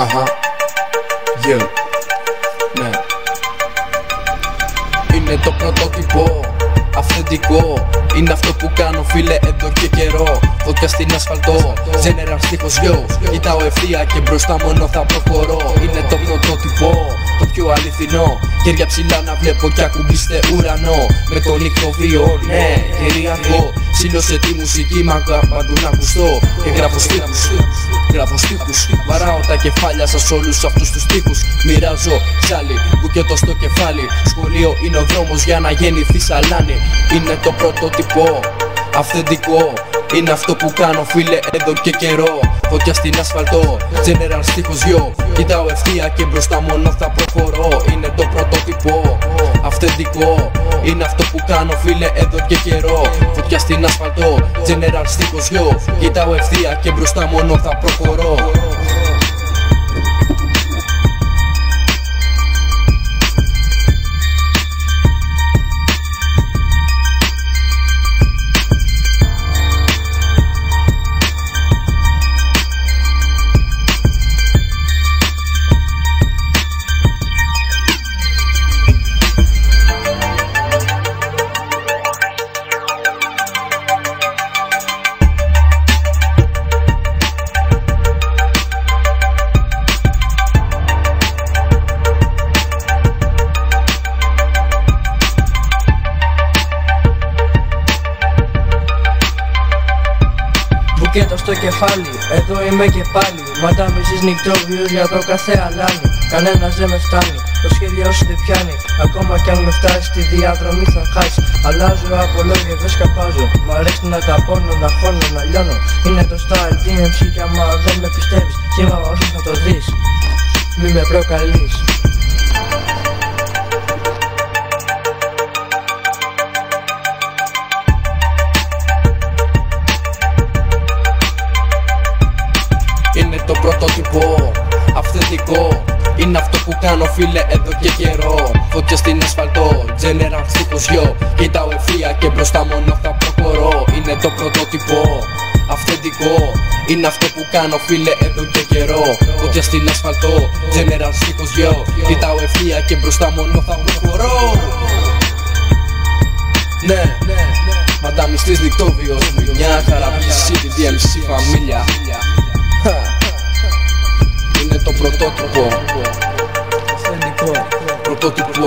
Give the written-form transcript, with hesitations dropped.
Αχα, yeah, ναι. Είναι το πρωτότυπο, αυθεντικό. Είναι αυτό που κάνω φίλε εδώ και καιρό. Φωτιά στην ασφαλτό, general στίχος yo. Κοιτάω ευθεία και μπροστά μόνο θα προχωρώ. Είναι το πρωτότυπο, το πιο αληθινό. Χέρια ψηλά να βλέπω κι ακουμπήστε ουρανό. Με το νύχτο βίο, ναι, κυρίαρχο. Σύλλωσε τη μουσική μαγκά παντού να ακουστώ. Και γράφω στίχους, βαράω τα κεφάλια σας όλους αυτούς τους στίχους. Μοιράζω ξάλι, μπουκέτο στο κεφάλι. Σχολείο είναι ο δρόμος για να γεννηθεί σαλάνι. Είναι το πρωτότυπο, αυθεντικό. Είναι αυτό που κάνω φίλε εδώ και καιρό. Φωτιά στην ασφαλτό, general στίχος yo. Κοιτάω ευθεία και μπροστά μόνο θα προχωρώ. Είναι το πρωτότυπο, αυθεντικό. Είναι αυτό που κάνω φίλε εδώ και καιρό. Φωτιά στην ασφαλτό, general στίχος yo. Κοιτάω ευθεία και μπροστά μόνο θα προχωρώ. Μπουκέτο στο κεφάλι, εδώ είμαι και πάλι. Μαντάμισης νυχτόβιος για το κάθε αλάνι. Κανένας δεν με φτάνει, το σχέδιο σου δεν πιάνει. Ακόμα κι αν με φτάσει στη διαδρομή θα χάσει. Αλλάζω από λόγια, δεν σκαπάζω. Μ' αρέσει να τα πώνω, να χώνω, να λιώνω. Είναι το style, DMC κι άμα δεν με πιστεύεις, κύμα όσο θα το δεις, μη με προκαλείς. Είναι το πρωτότυπο, αυθεντικό. Είναι αυτό που κάνω φίλε εδώ και καιρό. Φωτιά στην ασφαλτό, general στίχος yo. Κοιτάω ευθεία και μπροστά μόνο θα προχωρώ. Είναι το πρωτότυπο, αυθεντικό. Είναι αυτό που κάνω φίλε εδώ και καιρό. Φωτιά στην ασφαλτό, general στίχος yo. Κοιτάω ευθεία και μπροστά μόνο θα προχωρώ. Ναι, μαντάμιστης νυχτόβιος. Μια χαρά City DMC φαμίλια. Είναι το πρωτότυπο, πρωτότυπο.